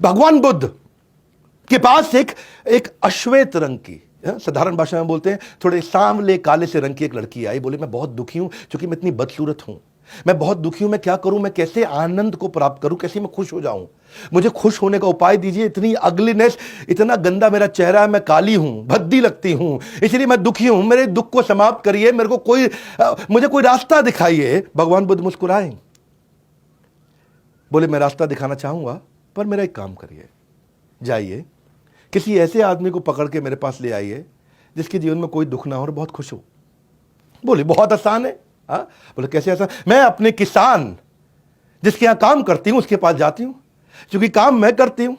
भगवान बुद्ध के पास एक एक अश्वेत रंग की, साधारण भाषा में बोलते हैं थोड़े सांवले काले से रंग की एक लड़की आई। बोले मैं बहुत दुखी हूं क्योंकि मैं इतनी बदसूरत हूं, मैं बहुत दुखी हूं, मैं क्या करूं, मैं कैसे आनंद को प्राप्त करूं, कैसे मैं खुश हो जाऊं, मुझे खुश होने का उपाय दीजिए। इतनी अगलीनेस, इतना गंदा मेरा चेहरा है, मैं काली हूं, भद्दी लगती हूं, इसलिए मैं दुखी हूं, मेरे दुख को समाप्त करिए, मेरे को मुझे कोई रास्ता दिखाइए। भगवान बुद्ध मुस्कुराए, बोले मैं रास्ता दिखाना चाहूंगा, पर मेरा एक काम करिए, जाइए किसी ऐसे आदमी को पकड़ के मेरे पास ले आइए जिसके जीवन में कोई दुख ना हो और बहुत खुश हो। बोले बहुत आसान है। हाँ, बोले कैसे आसान? मैं अपने किसान जिसके यहां काम करती हूं उसके पास जाती हूं, क्योंकि काम मैं करती हूं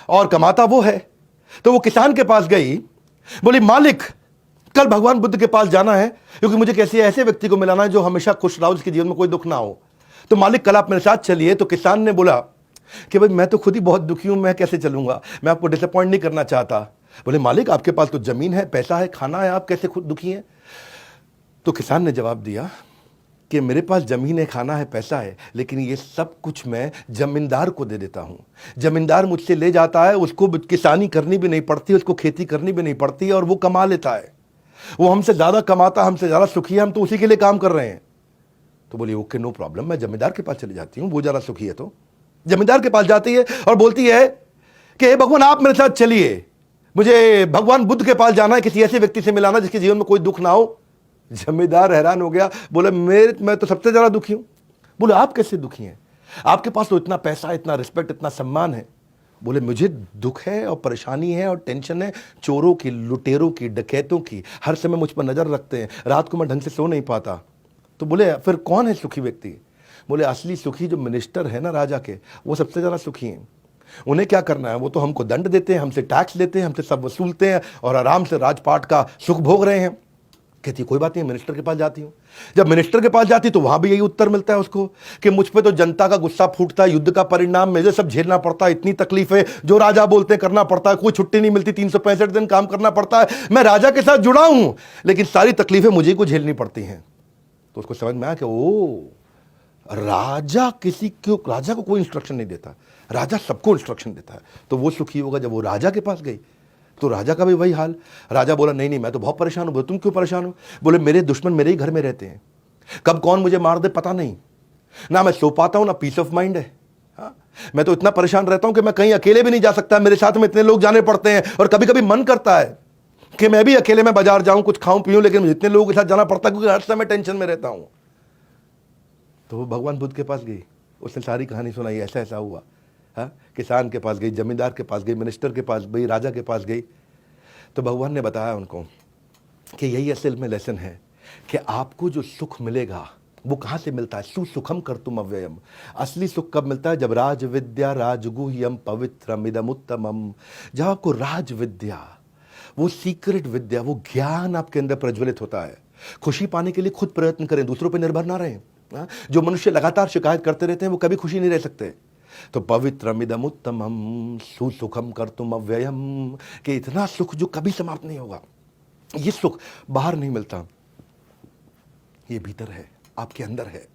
और कमाता वो है। तो वो किसान के पास गई, बोली मालिक कल भगवान बुद्ध के पास जाना है क्योंकि मुझे कैसे ऐसे व्यक्ति को मिलाना है जो हमेशा खुश रहा हो, जिसके जीवन में कोई दुख ना हो। तो मालिक कल आप मेरे साथ चलिए। तो किसान ने बोला कि भाई मैं तो खुद ही बहुत दुखी हूं, मैं कैसे चलूंगा, मैं आपको डिसअपॉइंट नहीं करना चाहता। बोले मालिक आपके पास तो जमीन है, पैसा है, खाना है, आप कैसे खुद दुखी हैं? तो किसान ने जवाब दिया कि मेरे पास जमीन है, खाना है, पैसा है, लेकिन ये सब कुछ मैं जमींदार को दे देता हूं। जमींदार मुझसे ले जाता है, उसको किसानी करनी भी नहीं पड़ती, उसको खेती करनी भी नहीं पड़ती और वो कमा लेता है। वो हमसे ज्यादा कमाता, हमसे ज्यादा सुखी है, हम तो उसी के लिए काम कर रहे हैं। तो बोली ओके नो प्रॉब्लम, मैं जमींदार के पास चली जाती हूं, वो ज्यादा सुखी है। तो जमींदार के पास जाती है और बोलती है कि हे भगवान आप मेरे साथ चलिए, मुझे भगवान बुद्ध के पास जाना है, किसी ऐसे व्यक्ति से मिलाना जिसके जीवन में कोई दुख ना हो। जमींदार हैरान हो गया, बोले मैं तो सबसे ज्यादा दुखी हूं। बोले आप कैसे दुखी हैं, आपके पास तो इतना पैसा, इतना रिस्पेक्ट, इतना सम्मान है। बोले मुझे दुख है और परेशानी है और टेंशन है, चोरों की, लुटेरों की, डकैतों की, हर समय मुझ पर नजर रखते हैं, रात को मैं ढंग से सो नहीं पाता। तो बोले फिर कौन है सुखी व्यक्ति? बोले असली सुखी जो मिनिस्टर है ना राजा के, वो सबसे ज्यादा सुखी हैं। उन्हें क्या करना है, वो तो हमको दंड देते हैं, हमसे टैक्स लेते हैं, हमसे सब वसूलते हैं और आराम से राजपाट का सुख भोग रहे हैं। कहती कोई बात नहीं, मिनिस्टर के पास जाती हूं। जब मिनिस्टर के पास जाती तो वहां भी यही उत्तर मिलता है उसको कि मुझ पे तो जनता का गुस्सा फूटता है, युद्ध का परिणाम मुझे सब झेलना पड़ता है, इतनी तकलीफें जो राजा बोलते हैं करना पड़ता है, कोई छुट्टी नहीं मिलती, 365 दिन काम करना पड़ता है, मैं राजा के साथ जुड़ा हूं लेकिन सारी तकलीफें मुझे को झेलनी पड़ती हैं। तो उसको समझ में आया कि ओ राजा राजा को कोई इंस्ट्रक्शन नहीं देता, राजा सबको इंस्ट्रक्शन देता है। तो वो सुखी होगा। जब वो राजा के पास गई तो राजा का भी वही हाल। राजा बोला नहीं मैं तो बहुत परेशान हूं। बोले तुम क्यों परेशान हो? बोले मेरे दुश्मन मेरे ही घर में रहते हैं, कब कौन मुझे मार दे पता नहीं, ना मैं सो पाता हूं ना पीस ऑफ माइंड है। हाँ? मैं तो इतना परेशान रहता हूं कि मैं कहीं अकेले भी नहीं जा सकता, मेरे साथ में इतने लोग जाने पड़ते हैं और कभी कभी मन करता है कि मैं भी अकेले में बाजार जाऊं, कुछ खाऊं पीऊं, लेकिन इतने लोगों के साथ जाना पड़ता है क्योंकि हर समय टेंशन में रहता हूं। तो वो भगवान बुद्ध के पास गई, उसने सारी कहानी सुनाई, ऐसा ऐसा हुआ। हाँ, किसान के पास गई, जमींदार के पास गई, मिनिस्टर के पास गई, राजा के पास गई। तो भगवान ने बताया उनको कि यही असल में लेसन है कि आपको जो सुख मिलेगा वो कहां से मिलता है? सुसुखम कर्तुम अव्ययम। असली सुख कब मिलता है? जब राज विद्या राजगुह्यम पवित्रम इदम उत्तमम। जब आपको राज विद्या, वो सीक्रेट विद्या, वो ज्ञान आपके अंदर प्रज्वलित होता है। खुशी पाने के लिए खुद प्रयत्न करें, दूसरों पर निर्भर ना रहें। जो मनुष्य लगातार शिकायत करते रहते हैं वो कभी खुशी नहीं रह सकते। तो पवित्रमिदम उत्तमम सुसुखम कर्तुम अव्ययम, कि इतना सुख जो कभी समाप्त नहीं होगा। ये सुख बाहर नहीं मिलता, ये भीतर है, आपके अंदर है।